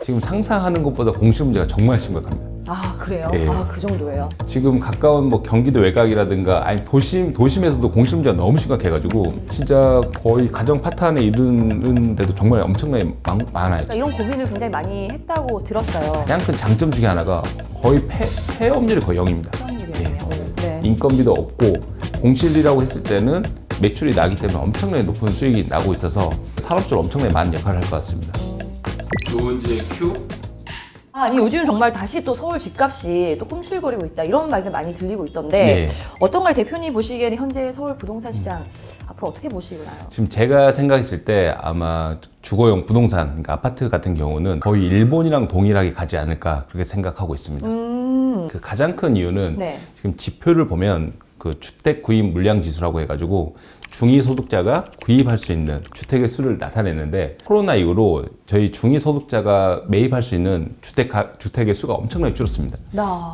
지금 상상하는 것보다 공실 문제가 정말 심각합니다. 아, 그래요? 예. 아, 그 정도예요? 지금 가까운 뭐 경기도 외곽이라든가 아니 도심에서도 공실 문제가 너무 심각해가지고 진짜 거의 가정 파탄에 이르는데도 정말 엄청나게 많아요. 그러니까 이런 고민을 굉장히 많이 했다고 들었어요. 가장 큰 장점 중에 하나가 거의 폐업률이 거의 0입니다. 그런 일이네요. 네. 인건비도 없고 공실이라고 했을 때는 매출이 나기 때문에 엄청나게 높은 수익이 나고 있어서 산업적으로 엄청나게 많은 역할을 할 것 같습니다. 조은지의 큐? 아니, 요즘 정말 다시 또 서울 집값이 또 꿈틀거리고 있다 이런 말들 많이 들리고 있던데 네. 어떤가요? 대표님 보시기에는 현재 서울 부동산 시장 앞으로 어떻게 보시나요? 지금 제가 생각했을 때 아마 주거용 부동산, 그러니까 아파트 같은 경우는 거의 일본이랑 동일하게 가지 않을까 그렇게 생각하고 있습니다. 그 가장 큰 이유는 네. 지금 지표를 보면 그 주택 구입 물량 지수라고 해가지고 중위소득자가 구입할 수 있는 주택의 수를 나타내는데 코로나 이후로 저희 중위소득자가 매입할 수 있는 주택의 수가 엄청나게 줄었습니다.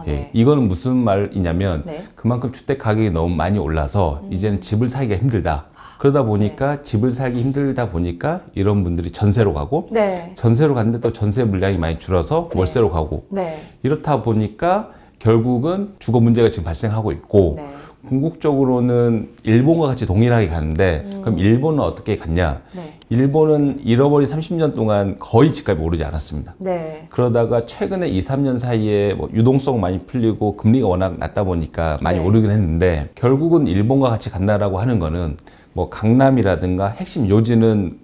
네. 예, 이거는 무슨 말이냐면 네. 그만큼 주택 가격이 너무 많이 올라서 이제는 집을 사기가 힘들다. 그러다 보니까 집을 살기 힘들다 보니까 이런 분들이 전세로 가고 네. 전세로 갔는데 또 전세 물량이 많이 줄어서 월세로 가고 네. 이렇다 보니까 결국은 주거 문제가 지금 발생하고 있고 네. 궁극적으로는 일본과 같이 동일하게 가는데 그럼 일본은 어떻게 갔냐? 네. 일본은 잃어버린 30년 동안 거의 집값이 오르지 않았습니다. 네. 그러다가 최근에 2, 3년 사이에 뭐 유동성 많이 풀리고 금리가 워낙 낮다 보니까 많이 네. 오르긴 했는데 결국은 일본과 같이 간다라고 하는 거는 뭐 강남이라든가 핵심 요지는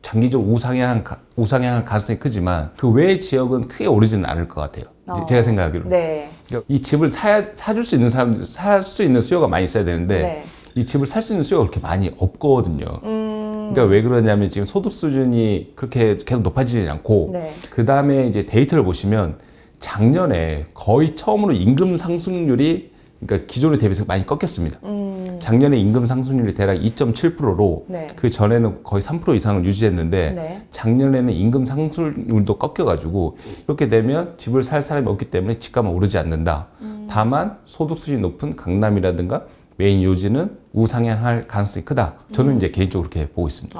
장기적으로 우상향할 가능성이 크지만 그 외의 지역은 크게 오르지는 않을 것 같아요. 제가 생각하기로. 네. 그러니까 이 집을 사줄 수 있는 사람들, 살 수 있는 수요가 많이 있어야 되는데 네. 이 집을 살 수 있는 수요가 그렇게 많이 없거든요. 그러니까 왜 그러냐면 지금 소득 수준이 그렇게 계속 높아지지 않고 네. 그 다음에 이제 데이터를 보시면 작년에 거의 처음으로 임금 상승률이 그러니까 기존에 대비해서 많이 꺾였습니다. 작년에 임금 상승률이 대략 2.7%로 네. 그 전에는 거의 3% 이상을 유지했는데 네. 작년에는 임금 상승률도 꺾여가지고 이렇게 되면 집을 살 사람이 없기 때문에 집값은 오르지 않는다. 다만 소득 수준이 높은 강남이라든가 메인 요지는 우상향할 가능성이 크다. 저는 이제 개인적으로 그렇게 보고 있습니다.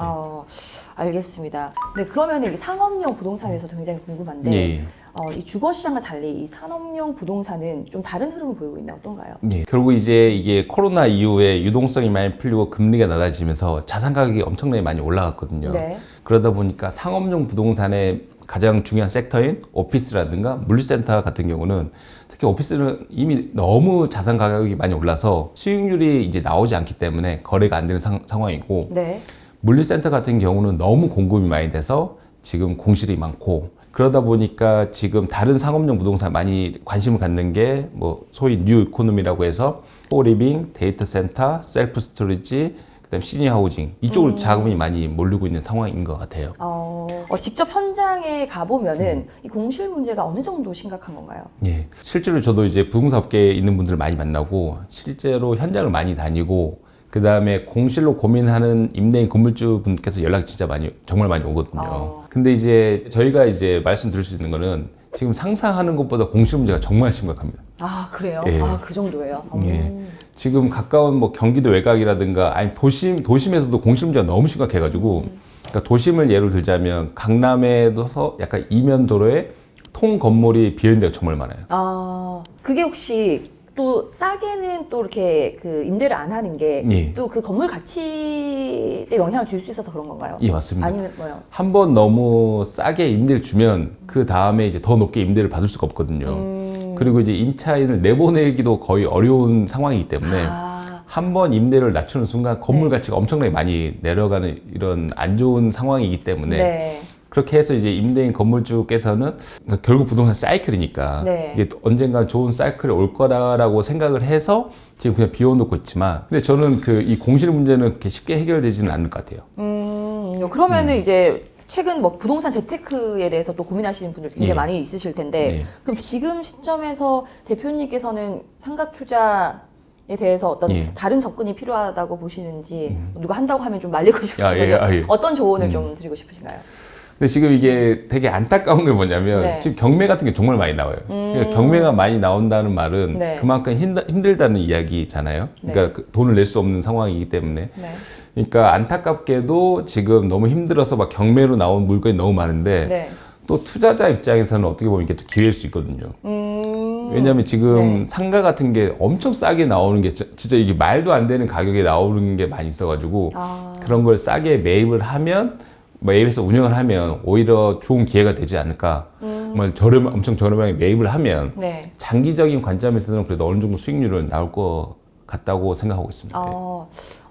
알겠습니다. 네, 그러면 이 상업용 부동산에서도 굉장히 궁금한데 예. 이 주거 시장과 달리 이 산업용 부동산은 좀 다른 흐름을 보이고 있나 어떤가요? 예. 결국 이제 이게 코로나 이후에 유동성이 많이 풀리고 금리가 낮아지면서 자산 가격이 엄청나게 많이 올라갔거든요. 네. 그러다 보니까 상업용 부동산의 가장 중요한 섹터인 오피스라든가 물류센터 같은 경우는 특히 오피스는 이미 너무 자산 가격이 많이 올라서 수익률이 이제 나오지 않기 때문에 거래가 안 되는 상황이고 네. 물류센터 같은 경우는 너무 공급이 많이 돼서 지금 공실이 많고 그러다 보니까 지금 다른 상업용 부동산 많이 관심을 갖는 게 뭐 소위 뉴 이코노미라고 해서 코리빙, 데이터 센터, 셀프 스토리지, 그다음 시니어 하우징 이쪽으로 자금이 많이 몰리고 있는 상황인 것 같아요. 직접 현장에 가보면은 이 공실 문제가 어느 정도 심각한 건가요? 예, 실제로 저도 이제 부동산 업계에 있는 분들을 많이 만나고 실제로 현장을 많이 다니고 그 다음에 공실로 고민하는 임대인 건물주 분께서 연락이 진짜 정말 많이 오거든요. 근데 이제 저희가 이제 말씀드릴 수 있는 거는 지금 상상하는 것보다 공실 문제가 정말 심각합니다. 아, 그래요? 예. 그 정도예요? 예. 지금 가까운 뭐 경기도 외곽이라든가 아니 도심에서도 공실 문제가 너무 심각해가지고 그러니까 도심을 예로 들자면 강남에서 약간 이면 도로에 통 건물이 비어있는 데가 정말 많아요. 그게 혹시 또 싸게는 또 이렇게 그 임대를 안 하는 게 또 예. 그 건물 가치에 영향을 줄 수 있어서 그런 건가요? 예, 맞습니다. 아니면 뭐요? 한 번 너무 싸게 임대를 주면 그 다음에 이제 더 높게 임대를 받을 수가 없거든요. 그리고 이제 임차인을 내보내기도 거의 어려운 상황이기 때문에 한 번 임대를 낮추는 순간 건물 가치가 엄청나게 많이 내려가는 이런 안 좋은 상황이기 때문에 네. 그렇게 해서 이제 임대인 건물주께서는 결국 부동산 사이클이니까 네. 이게 언젠가 좋은 사이클이 올 거라고 생각을 해서 지금 그냥 비워놓고 있지만 근데 저는 그 이 공실 문제는 그렇게 쉽게 해결되지는 않을 것 같아요. 그러면은 이제 최근 뭐 부동산 재테크에 대해서 또 고민하시는 분들 굉장히 예. 많이 있으실 텐데 예. 그럼 지금 시점에서 대표님께서는 상가 투자에 대해서 어떤 예. 다른 접근이 필요하다고 보시는지 누가 한다고 하면 좀 말리고 싶으시고 예. 어떤 조언을 좀 드리고 싶으신가요? 근데 지금 이게 되게 안타까운 게 뭐냐면 네. 지금 경매 같은 게 정말 많이 나와요. 그러니까 경매가 많이 나온다는 말은 네. 그만큼 힘들다는 이야기잖아요. 그러니까 그 돈을 낼 수 없는 상황이기 때문에. 네. 그러니까 안타깝게도 지금 너무 힘들어서 막 경매로 나온 물건이 너무 많은데 네. 또 투자자 입장에서는 어떻게 보면 이게 또 기회일 수 있거든요. 왜냐하면 지금 네. 상가 같은 게 엄청 싸게 나오는 게 진짜 이게 말도 안 되는 가격에 나오는 게 많이 있어가지고 그런 걸 싸게 매입을 하면 매입해서 운영을 하면 오히려 좋은 기회가 되지 않을까. 정말 엄청 저렴하게 매입을 하면 네. 장기적인 관점에서는 그래도 어느 정도 수익률은 나올 것 같다고 생각하고 있습니다.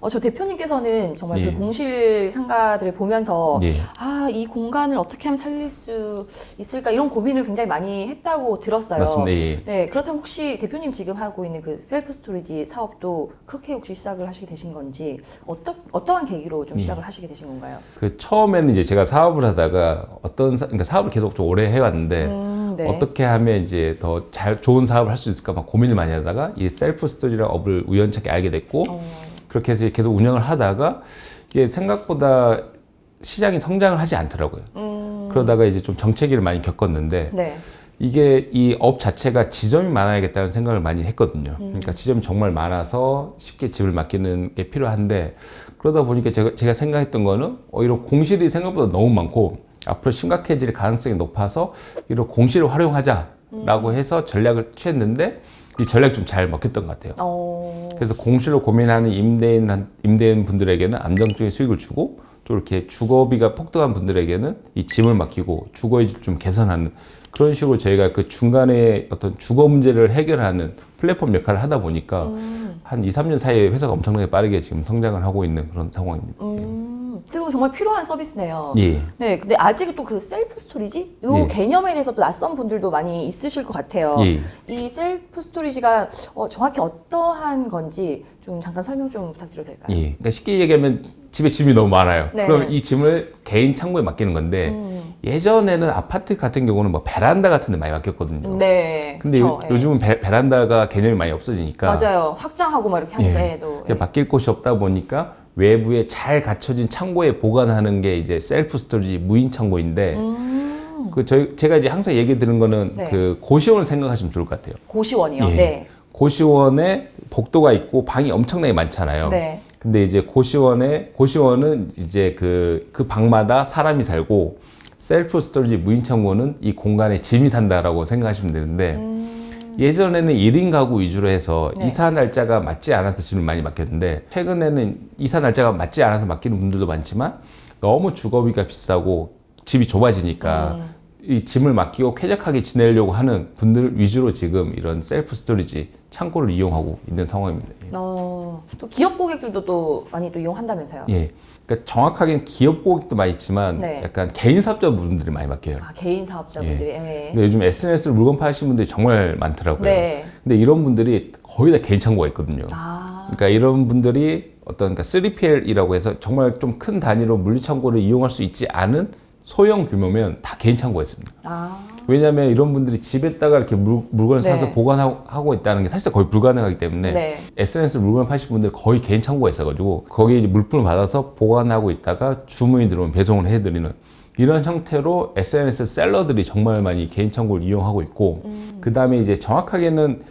저 대표님께서는 정말 예. 그 공실 상가들을 보면서 예. 이 공간을 어떻게 하면 살릴 수 있을까 이런 고민을 굉장히 많이 했다고 들었어요. 맞습니다. 예. 네, 그렇다면 혹시 대표님 지금 하고 있는 그 셀프 스토리지 사업도 그렇게 혹시 시작을 하시게 되신 건지 어떠한 계기로 좀 시작을 하시게 되신 건가요? 그 처음에는 이제 제가 사업을 하다가 그러니까 사업을 계속 좀 오래 해왔는데 네. 어떻게 하면 이제 더 좋은 사업을 할 수 있을까 막 고민을 많이 하다가 이 셀프 스토리라는 업을 우연찮게 알게 됐고 그렇게 해서 계속 운영을 하다가 이게 생각보다 시장이 성장을 하지 않더라고요. 그러다가 이제 좀 정체기를 많이 겪었는데 네. 이게 이 업 자체가 지점이 많아야겠다는 생각을 많이 했거든요. 그러니까 지점이 정말 많아서 쉽게 집을 맡기는 게 필요한데 그러다 보니까 제가 생각했던 거는 오히려 공실이 생각보다 너무 많고 앞으로 심각해질 가능성이 높아서 이런 공실을 활용하자라고 해서 전략을 취했는데 이 전략이 좀 잘 먹혔던 것 같아요. 그래서 공실로 고민하는 임대인 분들에게는 안정적인 수익을 주고 또 이렇게 주거비가 폭등한 분들에게는 이 짐을 맡기고 주거의질을 좀 개선하는 그런 식으로 저희가 그 중간에 어떤 주거 문제를 해결하는 플랫폼 역할을 하다 보니까 한 2, 3년 사이에 회사가 엄청나게 빠르게 지금 성장을 하고 있는 그런 상황입니다. 어떻게 보면 정말 필요한 서비스네요. 예. 네, 근데 아직 또 그 셀프 스토리지? 요 예. 개념에 대해서 또 낯선 분들도 많이 있으실 것 같아요. 예. 이 셀프 스토리지가 정확히 어떠한 건지 좀 잠깐 설명 좀 부탁드려도 될까요? 예. 그러니까 쉽게 얘기하면 집에 짐이 너무 많아요. 네. 그럼 이 짐을 개인 창고에 맡기는 건데 예전에는 아파트 같은 경우는 뭐 베란다 같은 데 많이 맡겼거든요. 네. 근데 그쵸, 예. 요즘은 베란다가 개념이 많이 없어지니까 맞아요. 확장하고 막 이렇게 하니까 예. 또. 그냥 맡길 곳이 없다 보니까 외부에 잘 갖춰진 창고에 보관하는 게 이제 셀프 스토리지 무인 창고인데 제가 이제 항상 얘기 드는 거는 네. 그 고시원을 생각하시면 좋을 것 같아요. 고시원이요. 예. 네. 고시원에 복도가 있고 방이 엄청나게 많잖아요. 네. 근데 이제 고시원은 이제 그 방마다 사람이 살고 셀프 스토리지 무인 창고는 이 공간에 짐이 산다라고 생각하시면 되는데 예전에는 1인 가구 위주로 해서 네. 이사 날짜가 맞지 않아서 짐을 많이 맡겼는데 최근에는 이사 날짜가 맞지 않아서 맡기는 분들도 많지만 너무 주거비가 비싸고 집이 좁아지니까 이 짐을 맡기고 쾌적하게 지내려고 하는 분들 위주로 지금 이런 셀프 스토리지 창고를 이용하고 있는 상황입니다. 예. 또 기업 고객들도 또 많이 또 이용한다면서요. 예. 그러니까 정확하게는 기업 고객도 많이 있지만 네. 약간 개인 사업자분들이 많이 맡겨요. 개인 사업자분들이. 예. 근데 요즘 SNS로 물건 파시는 분들이 정말 많더라고요. 네. 근데 이런 분들이 거의 다 개인 창고가 있거든요. 그러니까 이런 분들이 그러니까 3PL이라고 해서 정말 좀 큰 단위로 물류창고를 이용할 수 있지 않은 소형 규모면 다 개인 창고가 있습니다. 왜냐하면 이런 분들이 집에다가 이렇게 물건을 사서 네. 보관하고 있다는 게 사실 거의 불가능하기 때문에 네. SNS로 물건을 파시는 분들 거의 개인 창고가 있어가지고 거기에 이제 물품을 받아서 보관하고 있다가 주문이 들어오면 배송을 해드리는 이런 형태로 SNS 셀러들이 정말 많이 개인 창고를 이용하고 있고 그 다음에 이제 정확하게는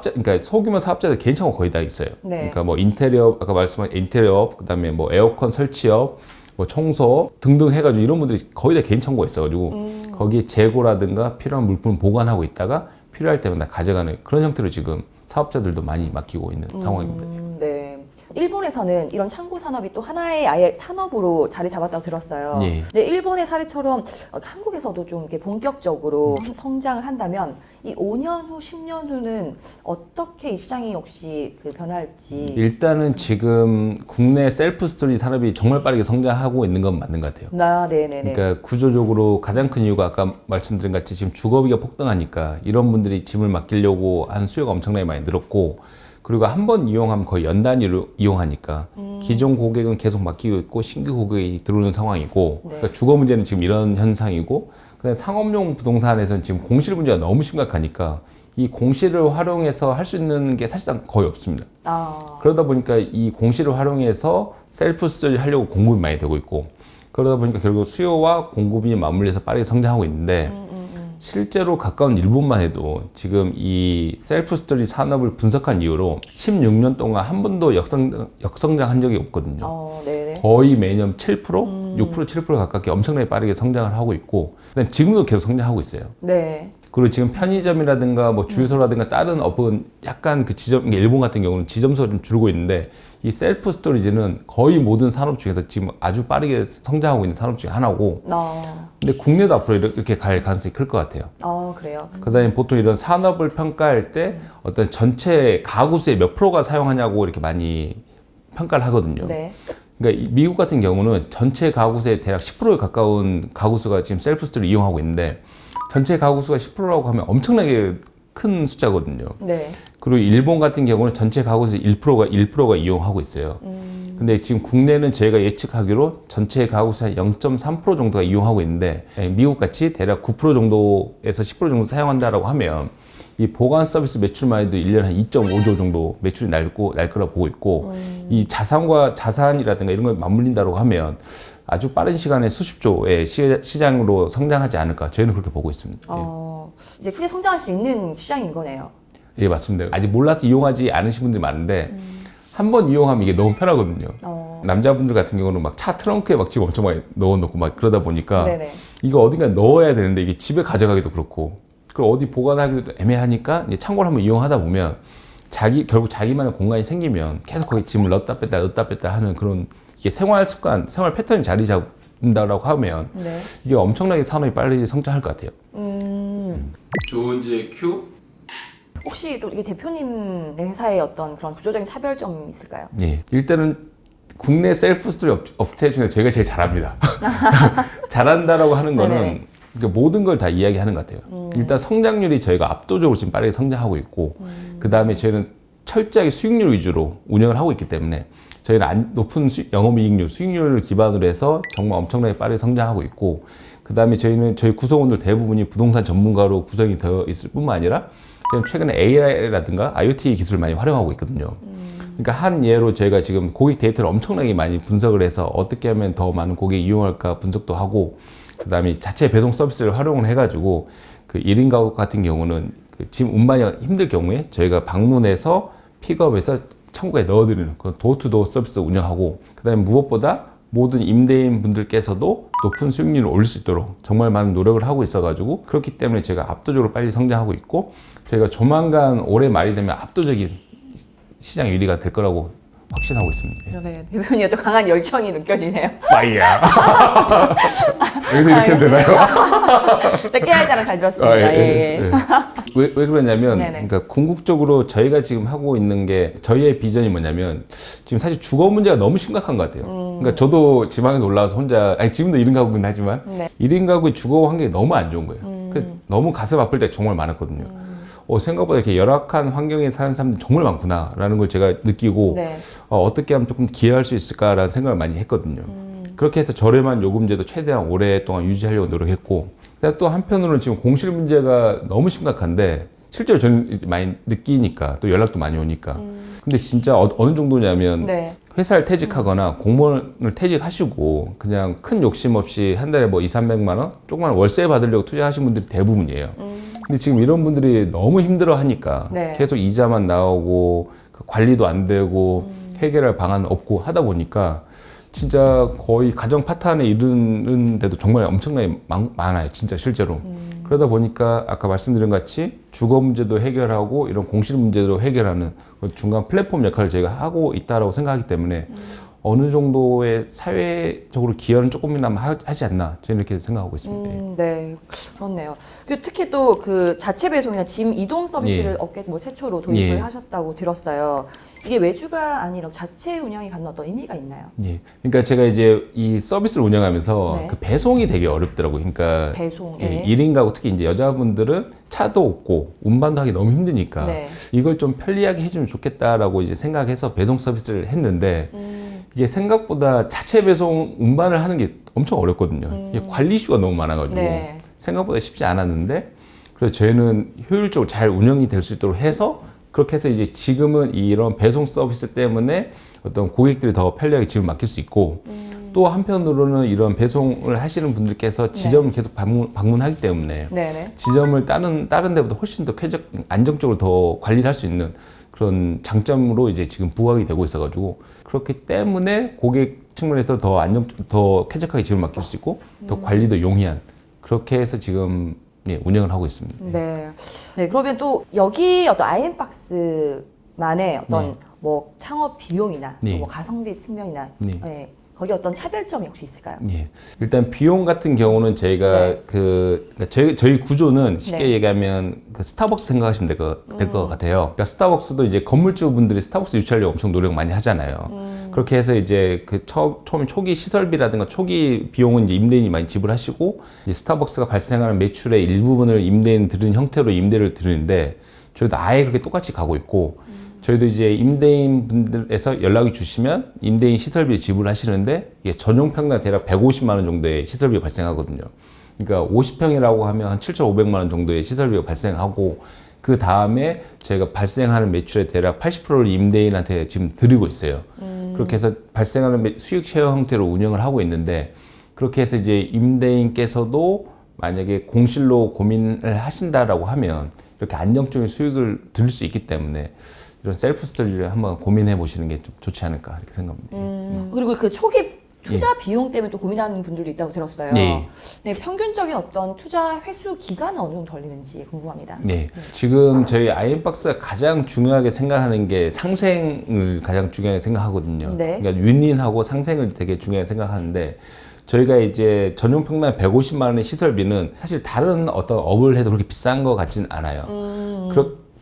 그러니까 소규모 사업자들 개인 창고 거의 다 있어요. 네. 그러니까 뭐 인테리어 아까 말씀한 인테리어업 그다음에 뭐 에어컨 설치업 뭐 청소 등등 해가지고 이런 분들이 거의 다 개인 창고가 있어가지고 거기에 재고라든가 필요한 물품을 보관하고 있다가 필요할 때마다 가져가는 그런 형태로 지금 사업자들도 많이 맡기고 있는 상황입니다. 네. 일본에서는 이런 창고 산업이 또 하나의 아예 산업으로 자리 잡았다고 들었어요. 예. 근데 일본의 사례처럼 한국에서도 좀 이렇게 본격적으로 성장을 한다면 이 5년 후, 10년 후는 어떻게 이 시장이 혹시 변할지. 일단은 지금 국내 셀프 스토리 산업이 정말 빠르게 성장하고 있는 건 맞는 것 같아요. 네네네. 그러니까 구조적으로 가장 큰 이유가 아까 말씀드린 같이 지금 주거비가 폭등하니까 이런 분들이 짐을 맡기려고 하는 수요가 엄청나게 많이 늘었고 그리고 한 번 이용하면 거의 연 단위로 이용하니까 기존 고객은 계속 맡기고 있고 신규 고객이 들어오는 상황이고 네. 그러니까 주거 문제는 지금 이런 현상이고 그다음에 상업용 부동산에서는 지금 공실 문제가 너무 심각하니까 이 공실을 활용해서 할 수 있는 게 사실상 거의 없습니다. 그러다 보니까 이 공실을 활용해서 셀프 스토리 하려고 공급이 많이 되고 있고 그러다 보니까 결국 수요와 공급이 맞물려서 빠르게 성장하고 있는데 실제로 가까운 일본만 해도 지금 이 셀프 스토리 산업을 분석한 이후로 16년 동안 한 번도 역성장한 적이 없거든요. 네네. 거의 매년 7%? 6% 7% 가깝게 엄청나게 빠르게 성장을 하고 있고 그다음에 지금도 계속 성장하고 있어요. 네. 그리고 지금 편의점이라든가 뭐 주유소라든가 다른 업은 약간 그 지점, 일본 같은 경우는 지점수가 좀 줄고 있는데 이 셀프 스토리지는 거의 모든 산업 중에서 지금 아주 빠르게 성장하고 있는 산업 중에 하나고 근데 국내도 앞으로 이렇게 갈 가능성이 클 것 같아요. 그래요. 그다음에 보통 이런 산업을 평가할 때 어떤 전체 가구수의 몇 프로가 사용하냐고 이렇게 많이 평가를 하거든요. 네. 그러니까 미국 같은 경우는 전체 가구수의 대략 10%에 가까운 가구수가 지금 셀프 스토리를 이용하고 있는데 전체 가구수가 10%라고 하면 엄청나게 큰 숫자거든요. 네. 그리고 일본 같은 경우는 전체 가구수 1%가 이용하고 있어요. 근데 지금 국내는 저희가 예측하기로 전체 가구수 한 0.3% 정도가 이용하고 있는데 미국 같이 대략 9% 정도에서 10% 정도 사용한다라고 하면 이 보관 서비스 매출만 해도 1년에 한 2.5조 정도 매출이 날 거라 보고 있고 이 자산이라든가 이런 걸 맞물린다고 하면 아주 빠른 시간에 수십조의 시장으로 성장하지 않을까 저희는 그렇게 보고 있습니다. 이제 크게 성장할 수 있는 시장인 거네요. 예, 맞습니다. 아직 몰라서 이용하지 않으신 분들이 많은데 한 번 이용하면 이게 너무 편하거든요. 남자분들 같은 경우는 막 차 트렁크에 막 지금 엄청 많이 넣어놓고 막 그러다 보니까 네네. 이거 어딘가 넣어야 되는데 이게 집에 가져가기도 그렇고 그리고 어디 보관하기도 애매하니까 이제 창고를 한번 이용하다 보면 결국 자기만의 공간이 생기면 계속 거기 짐을 넣었다 뺐다 하는 그런 이게 생활 습관, 생활 패턴이 자리 잡는다라고 하면 네. 이게 엄청나게 산업이 빨리 성장할 것 같아요. 조은지의 큐? 혹시 또 이게 대표님의 회사의 어떤 그런 구조적인 차별점이 있을까요? 예, 일단은 국내 셀프 스토리 업체 중에 저희가 제일 잘합니다. 잘한다라고 하는 거는 네네. 그러니까 모든 걸 다 이야기하는 것 같아요. 일단 성장률이 저희가 압도적으로 지금 빠르게 성장하고 있고 그 다음에 저희는 철저하게 수익률 위주로 운영을 하고 있기 때문에 저희는 높은 영업이익률, 수익률을 기반으로 해서 정말 엄청나게 빠르게 성장하고 있고 그 다음에 저희 구성원들 대부분이 부동산 전문가로 구성이 되어 있을 뿐만 아니라 최근에 AI라든가 IoT 기술을 많이 활용하고 있거든요. 그러니까 한 예로 저희가 지금 고객 데이터를 엄청나게 많이 분석을 해서 어떻게 하면 더 많은 고객이 이용할까 분석도 하고 그 다음에 자체 배송 서비스를 활용을 해가지고 그 1인 가구 같은 경우는 그 짐 운반이 힘들 경우에 저희가 방문해서 픽업해서 창고에 넣어드리는 그런 도어투도어 서비스 운영하고 그 다음에 무엇보다 모든 임대인 분들께서도 높은 수익률을 올릴 수 있도록 정말 많은 노력을 하고 있어가지고 그렇기 때문에 제가 압도적으로 빨리 성장하고 있고 저희가 조만간 올해 말이 되면 압도적인 시장 1위가 될 거라고 확신하고 있습니다. 네, 대표님의 또 강한 열정이 느껴지네요. 빠이야. 여기서 이렇게 되나요? 네, 깨알자랑 잘 들었습니다. 예. 왜 그러냐면, 네네. 그러니까 궁극적으로 저희가 지금 하고 있는 게 저희의 비전이 뭐냐면 지금 사실 주거 문제가 너무 심각한 것 같아요. 그러니까 저도 지방에서 올라와서 혼자, 지금도 1인 가구긴 하지만 네. 1인 가구의 주거 환경이 너무 안 좋은 거예요. 너무 가슴 아플 때 정말 많았거든요. 생각보다 이렇게 열악한 환경에 사는 사람들이 정말 많구나라는 걸 제가 느끼고 네. 어떻게 하면 조금 기여할 수 있을까라는 생각을 많이 했거든요. 그렇게 해서 저렴한 요금제도 최대한 오랫동안 유지하려고 노력했고 또 한편으로는 지금 공실 문제가 너무 심각한데 실제로 저는 많이 느끼니까 또 연락도 많이 오니까 근데 진짜 어느 정도냐면 네. 회사를 퇴직하거나 공무원을 퇴직하시고 그냥 큰 욕심 없이 한 달에 뭐 200~300만 원 조그만 월세 받으려고 투자하신 분들이 대부분이에요. 근데 지금 이런 분들이 너무 힘들어 하니까 네. 계속 이자만 나오고 그 관리도 안 되고 해결할 방안 없고 하다 보니까 진짜 거의 가정 파탄에 이르는데도 정말 엄청나게 많아요. 진짜 실제로. 그러다 보니까 아까 말씀드린 것 같이 주거 문제도 해결하고 이런 공실 문제도 해결하는 중간 플랫폼 역할을 저희가 하고 있다고 생각하기 때문에 어느 정도의 사회적으로 기여는 조금이나마 하지 않나 저는 이렇게 생각하고 있습니다. 네, 그렇네요. 그리고 특히 또 그 자체 배송이나 짐 이동 서비스를 예. 업계 뭐 최초로 도입을 예. 하셨다고 들었어요. 이게 외주가 아니라 자체 운영이 갖는 어떤 의미가 있나요? 예. 그러니까 제가 이제 이 서비스를 운영하면서 네. 그 배송이 되게 어렵더라고요. 그러니까 배송. 예, 1인 가구 특히 이제 여자분들은 차도 없고 운반도 하기 너무 힘드니까 네. 이걸 좀 편리하게 해주면 좋겠다라고 이제 생각해서 배송 서비스를 했는데 이게 생각보다 자체 배송 운반을 하는 게 엄청 어렵거든요. 이게 관리 이슈가 너무 많아가지고 네. 생각보다 쉽지 않았는데 그래서 저희는 효율적으로 잘 운영이 될 수 있도록 해서 그렇게 해서 이제 지금은 이런 배송 서비스 때문에 어떤 고객들이 더 편리하게 짐을 맡길 수 있고 또 한편으로는 이런 배송을 하시는 분들께서 지점을 계속 방문하기 때문에 네네. 지점을 다른 데보다 훨씬 더 안정적으로 더 관리를 할 수 있는 그런 장점으로 이제 지금 부각이 되고 있어가지고 그렇기 때문에 고객 측면에서 더 쾌적하게 집을 맡길 수 있고 더 관리도 용이한 그렇게 해서 지금 운영을 하고 있습니다. 네. 네, 그러면 또 여기 어떤 아이엠박스만의 어떤 네. 뭐 창업 비용이나 네. 뭐 가성비 측면이나 네. 네, 거기 어떤 차별점이 혹시 있을까요? 예. 일단 비용 같은 경우는 저희가 네. 그러니까 저희 구조는 쉽게 네. 얘기하면 그 스타벅스 생각하시면 될 것 같아요. 그러니까 스타벅스도 이제 건물주 분들이 스타벅스 유치하려고 엄청 노력 많이 하잖아요. 그렇게 해서 이제 그 처음 초기 시설비라든가 초기 비용은 이제 임대인이 많이 지불하시고 이제 스타벅스가 발생하는 매출의 일부분을 임대인 드리는 형태로 임대를 드리는데 저희도 아예 그렇게 똑같이 가고 있고 저희도 이제 임대인 분들에서 연락이 주시면 임대인 시설비 지불하시는데 이게 전용 평당 대략 150만 원 정도의 시설비가 발생하거든요. 그러니까 50평이라고 하면 한 7,500만 원 정도의 시설비가 발생하고 그 다음에 저희가 발생하는 매출의 대략 80%를 임대인한테 지금 드리고 있어요. 그렇게 해서 발생하는 수익 쉐어 형태로 운영을 하고 있는데 그렇게 해서 이제 임대인께서도 만약에 공실로 고민을 하신다라고 하면 이렇게 안정적인 수익을 드릴 수 있기 때문에 이런 셀프 스토리를 한번 고민해 보시는 게 좀 좋지 않을까 이렇게 생각합니다. 그리고 그 초기 투자 비용 때문에 또 고민하는 분들도 있다고 들었어요. 네. 네, 평균적인 어떤 투자 회수 기간은 어느 정도 걸리는지 궁금합니다. 네. 지금 저희 아이엠박스가 가장 중요하게 생각하는 게 상생을 가장 중요하게 생각하거든요. 네. 그러니까 윈윈하고 상생을 되게 중요하게 생각하는데 저희가 이제 전용 평당 150만 원의 시설비는 사실 다른 어떤 업을 해도 그렇게 비싼 것 같지는 않아요.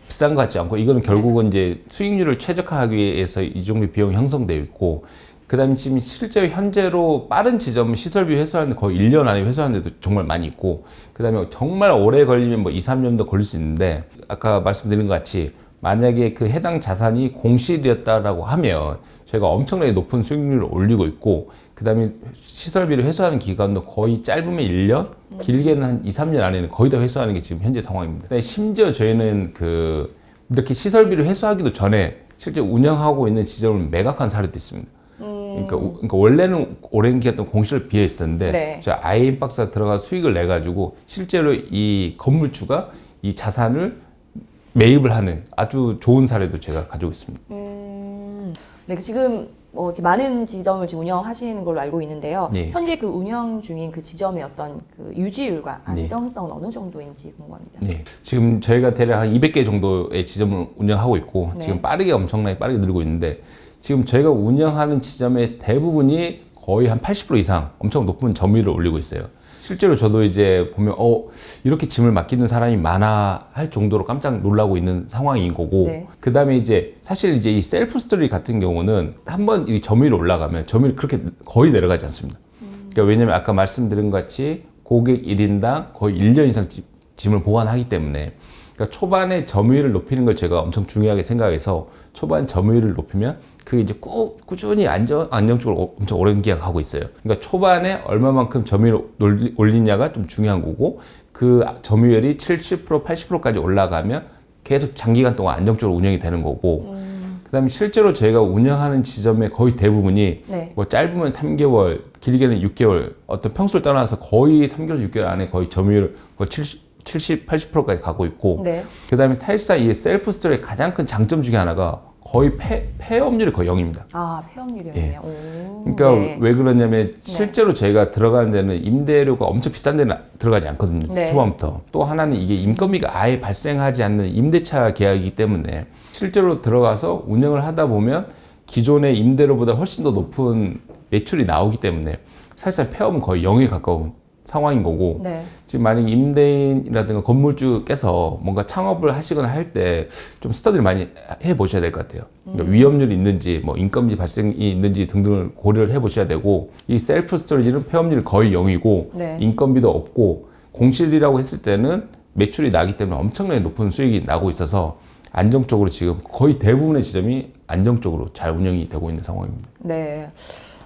비싼 것 같지 않고 이거는 결국은 이제 수익률을 최적화하기 위해서 이 정도 비용이 형성되어 있고 그다음에 지금 실제 현재로 빠른 지점은 시설비 회수하는데 거의 1년 안에 회수하는 데도 정말 많이 있고 그다음에 정말 오래 걸리면 뭐 2, 3년도 걸릴 수 있는데 아까 말씀드린 것 같이 만약에 그 해당 자산이 공실이었다라고 하면 저희가 엄청나게 높은 수익률을 올리고 있고 그다음에 시설비를 회수하는 기간도 거의 짧으면 1년, 길게는 한 2, 3년 안에는 거의 다 회수하는 게 지금 현재 상황입니다. 근데 심지어 저희는 이렇게 시설비를 회수하기도 전에 실제 운영하고 있는 지점을 매각한 사례도 있습니다. 그러니까 원래는 오랜 기간 동안 공실을 비해 있었는데 네. 저 아이엠박스가 들어가 수익을 내 가지고 실제로 이 건물주가 이 자산을 매입을 하는 아주 좋은 사례도 제가 가지고 있습니다. 네, 지금 뭐 이렇게 많은 지점을 지금 운영하시는 걸로 알고 있는데요. 네. 현재 그 운영 중인 그 지점의 어떤 그 유지율과 안정성은 어느 정도인지 궁금합니다. 네. 지금 저희가 대략 한 200개 정도의 지점을 운영하고 있고 네. 지금 엄청나게 빠르게 늘고 있는데 지금 저희가 운영하는 지점의 대부분이 거의 한 80% 이상 엄청 높은 점유율을 올리고 있어요. 실제로 저도 이제 보면 이렇게 짐을 맡기는 사람이 많아 할 정도로 깜짝 놀라고 있는 상황인 거고 네. 그다음에 이제 사실 이제 이 셀프 스토리 같은 경우는 한번 이 점유율이 올라가면 점유율이 그렇게 거의 내려가지 않습니다. 그러니까 왜냐면 아까 말씀드린 것 같이 고객 1인당 거의 1년 이상 짐을 보관하기 때문에 그러니까 초반에 점유율을 높이는 걸 제가 엄청 중요하게 생각해서 초반 점유율을 높이면 그게 이제 꾸준히 안정적으로 엄청 오랜 기간 하고 있어요. 그러니까 초반에 얼마만큼 점유율을 올리냐가 좀 중요한 거고 그 점유율이 70%, 80%까지 올라가면 계속 장기간 동안 안정적으로 운영이 되는 거고 그다음에 실제로 저희가 운영하는 지점의 거의 대부분이 네. 뭐 짧으면 3개월, 길게는 6개월 어떤 평수를 떠나서 거의 3개월, 6개월 안에 거의 점유율 70, 80%까지 가고 있고 네. 그다음에 사실상 이 셀프 스토리의 가장 큰 장점 중에 하나가 거의 폐업률이 거의 0입니다. 아, 폐업률이요. 그러니까 네. 왜 그러냐면 실제로 저희가 들어가는 데는 임대료가 엄청 비싼 데는 들어가지 않거든요. 네. 초반부터. 또 하나는 이게 인건비가 아예 발생하지 않는 임대차 계약이기 때문에 실제로 들어가서 운영을 하다 보면 기존의 임대료보다 훨씬 더 높은 매출이 나오기 때문에 사실상 폐업은 거의 0에 가까운 상황인 거고 네. 지금 만약 임대인이라든가 건물주께서 뭔가 창업을 하시거나 할 때 좀 스터디를 많이 해 보셔야 될 것 같아요. 그러니까 위험률이 있는지 뭐 인건비 발생이 있는지 등등을 고려를 해 보셔야 되고 이 셀프 스토리지는 폐업률이 거의 0이고 네. 인건비도 없고 공실이라고 했을 때는 매출이 나기 때문에 엄청나게 높은 수익이 나고 있어서 안정적으로 지금 거의 대부분의 지점이 안정적으로 잘 운영이 되고 있는 상황입니다. 네.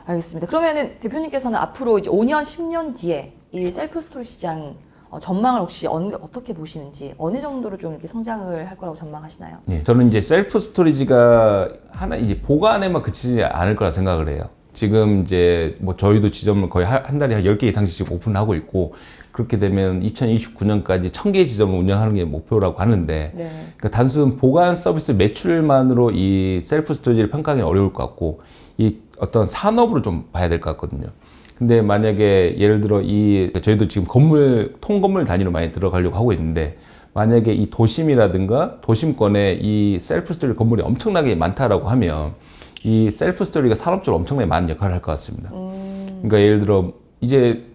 알겠습니다. 그러면은 대표님께서는 앞으로 이제 5년, 10년 뒤에 이 셀프 스토리 시장 전망을 혹시 어떻게 보시는지 어느 정도로 좀 이렇게 성장을 할 거라고 전망하시나요? 네, 저는 이제 셀프 스토리지가 하나 이제 보관에만 그치지 않을 거라 생각을 해요. 지금 이제 뭐 저희도 지점을 거의 한 달에 한 10개 이상씩 지금 오픈하고 있고 그렇게 되면 2029년까지 1000개 지점을 운영하는 게 목표라고 하는데 네. 그러니까 단순 보관 서비스 매출만으로 이 셀프 스토리지를 평가하기 어려울 것 같고 이 어떤 산업으로 좀 봐야 될 것 같거든요. 근데 만약에 예를 들어 저희도 지금 통건물 단위로 많이 들어가려고 하고 있는데, 만약에 이 도심이라든가 도심권에 이 셀프 스토리 건물이 엄청나게 많다라고 하면 이 셀프 스토리가 산업적으로 엄청나게 많은 역할을 할 것 같습니다. 그러니까 예를 들어 이제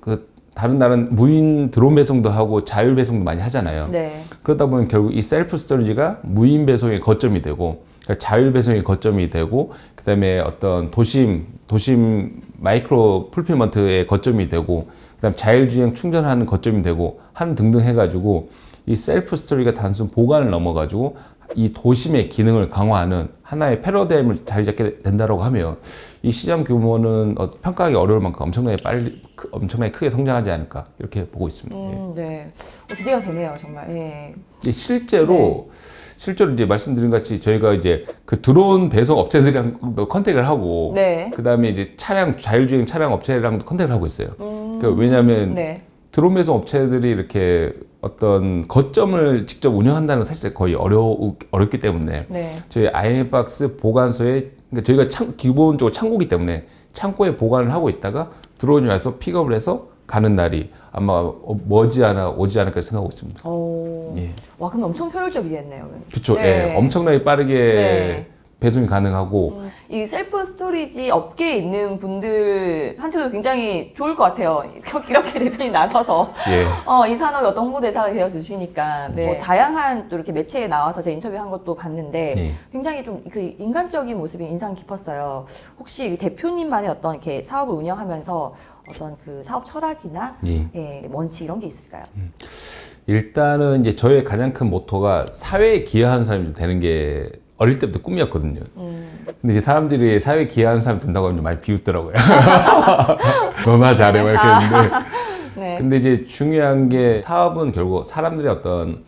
다른 나라는 무인 드론 배송도 하고 자율 배송도 많이 하잖아요. 네. 그러다 보면 결국 이 셀프 스토리지가 무인 배송의 거점이 되고, 그러니까 자율 배송의 거점이 되고, 그다음에 어떤 도심 마이크로 풀필먼트의 거점이 되고, 그다음 자율주행 충전하는 거점이 되고 하는 등등 해가지고 이 셀프 스토리가 단순 보관을 넘어가지고 이 도심의 기능을 강화하는 하나의 패러다임을 자리 잡게 된다고 하면 이 시장 규모는 평가하기 어려울 만큼 엄청나게 크게 성장하지 않을까 이렇게 보고 있습니다. 네. 기대가 되네요, 정말. 예. 실제로 이제 말씀드린 같이 저희가 이제 그 드론 배송 업체들이랑도 컨택을 하고, 네. 그 다음에 이제 자율주행 차량 업체랑도 컨택을 하고 있어요. 그러니까 왜냐하면 네. 드론 배송 업체들이 이렇게 어떤 거점을 직접 운영한다는 건 사실 거의 어렵기 때문에 네. 저희 아이박스 보관소에, 그러니까 저희가 기본적으로 창고기 때문에 창고에 보관을 하고 있다가 드론이 와서 픽업을 해서 가는 날이 아마 머지않아 오지 않을까 생각하고 있습니다. 예. 와, 그럼 엄청 효율적이겠네요. 그렇죠. 네. 예. 엄청나게 빠르게 네. 배송이 가능하고. 이 셀프 스토리지 업계에 있는 분들한테도 굉장히 좋을 것 같아요. 이렇게 대표님 나서서 예. 이 산업의 어떤 홍보대사가 되어 주시니까 뭐 다양한 또 이렇게 매체에 나와서 제가 인터뷰한 것도 봤는데 예. 굉장히 좀 그 인간적인 모습이 인상 깊었어요. 혹시 대표님만의 어떤 이렇게 사업을 운영하면서 어떤 그 사업 철학이나 원칙 이런 게 있을까요? 일단은 이제 저의 가장 큰 모토가 사회에 기여하는 사람이 좀 되는 게 어릴 때부터 꿈이었거든요. 근데 이제 사람들이 사회에 기여하는 사람 된다고 하면 좀 많이 비웃더라고요. 너나 잘해, 막 이렇게 했는데. 네. 근데 이제 중요한 게 사업은 결국 사람들의 어떤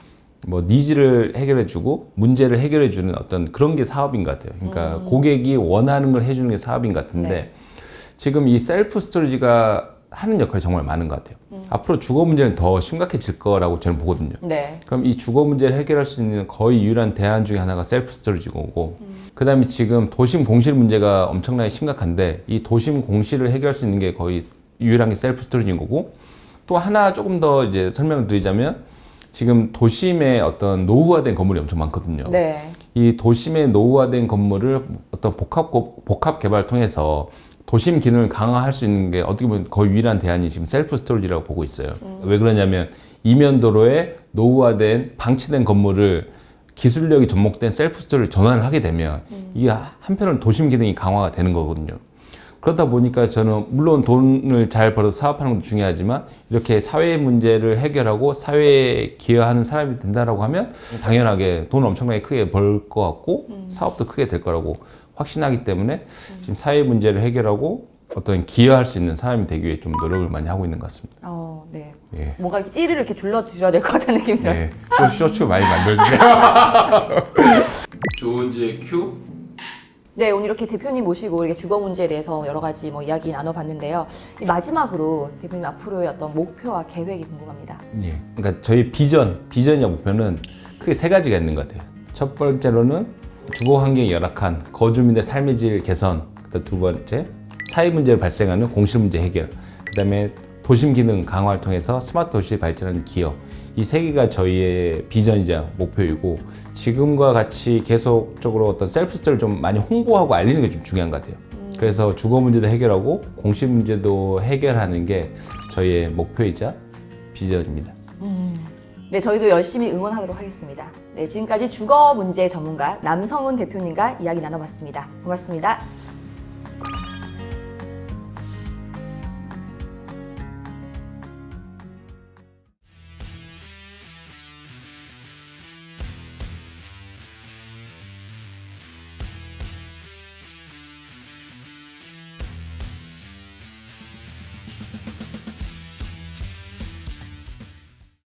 뭐 니즈를 해결해주고 문제를 해결해주는 어떤 그런 게 사업인 것 같아요. 그러니까 고객이 원하는 걸 해주는 게 사업인 것 같은데, 네. 지금 이 셀프 스토리지가 하는 역할이 정말 많은 것 같아요. 앞으로 주거 문제는 더 심각해질 거라고 저는 보거든요. 네. 그럼 이 주거 문제를 해결할 수 있는 거의 유일한 대안 중에 하나가 셀프 스토리지고, 그 다음에 지금 도심 공실 문제가 엄청나게 심각한데 이 도심 공실을 해결할 수 있는 게 거의 유일한 게 셀프 스토리지인 거고, 또 하나 조금 더 이제 설명을 드리자면 지금 도심에 어떤 노후화된 건물이 엄청 많거든요. 네. 이 도심의 노후화된 건물을 어떤 복합 개발을 통해서 도심 기능을 강화할 수 있는 게 어떻게 보면 거의 유일한 대안이 지금 셀프 스토리지라고 보고 있어요. 왜 그러냐면 이면도로에 노후화된 방치된 건물을 기술력이 접목된 셀프 스토리를 전환을 하게 되면 이게 한편으로는 도심 기능이 강화가 되는 거거든요. 그러다 보니까 저는 물론 돈을 잘 벌어서 사업하는 것도 중요하지만 이렇게 사회 문제를 해결하고 사회에 기여하는 사람이 된다라고 하면 당연하게 돈을 엄청나게 크게 벌 것 같고 사업도 크게 될 거라고 확신하기 때문에 지금 사회 문제를 해결하고 어떤 기여할 수 있는 사람이 되기 위해 좀 노력을 많이 하고 있는 것 같습니다. 네. 예. 뭔가 이렇게 띠를 이렇게 둘러주셔야 될 것 같은 느낌이 들어요. 네. 쇼츠 많이 만들어주세요. 조은지의 큐. 네, 오늘 이렇게 대표님 모시고 이렇게 주거 문제에 대해서 여러 가지 뭐 이야기 나눠봤는데요. 마지막으로 대표님 앞으로의 어떤 목표와 계획이 궁금합니다. 예. 그러니까 저희 비전이나 목표는 크게 세 가지가 있는 것 같아요. 첫 번째로는 주거 환경이 열악한 거주민의 삶의 질 개선. 그다음 두 번째, 사회 문제를 발생하는 공실 문제 해결. 그다음에 도심 기능 강화를 통해서 스마트 도시 발전하는 기업. 이 세 개가 저희의 비전이자 목표이고, 지금과 같이 계속적으로 어떤 셀프 스토리를 좀 많이 홍보하고 알리는 게 좀 중요한 것 같아요. 그래서 주거 문제도 해결하고 공실 문제도 해결하는 게 저희의 목표이자 비전입니다. 네, 저희도 열심히 응원하도록 하겠습니다. 네, 지금까지 주거 문제 전문가 남성훈 대표님과 이야기 나눠봤습니다. 고맙습니다.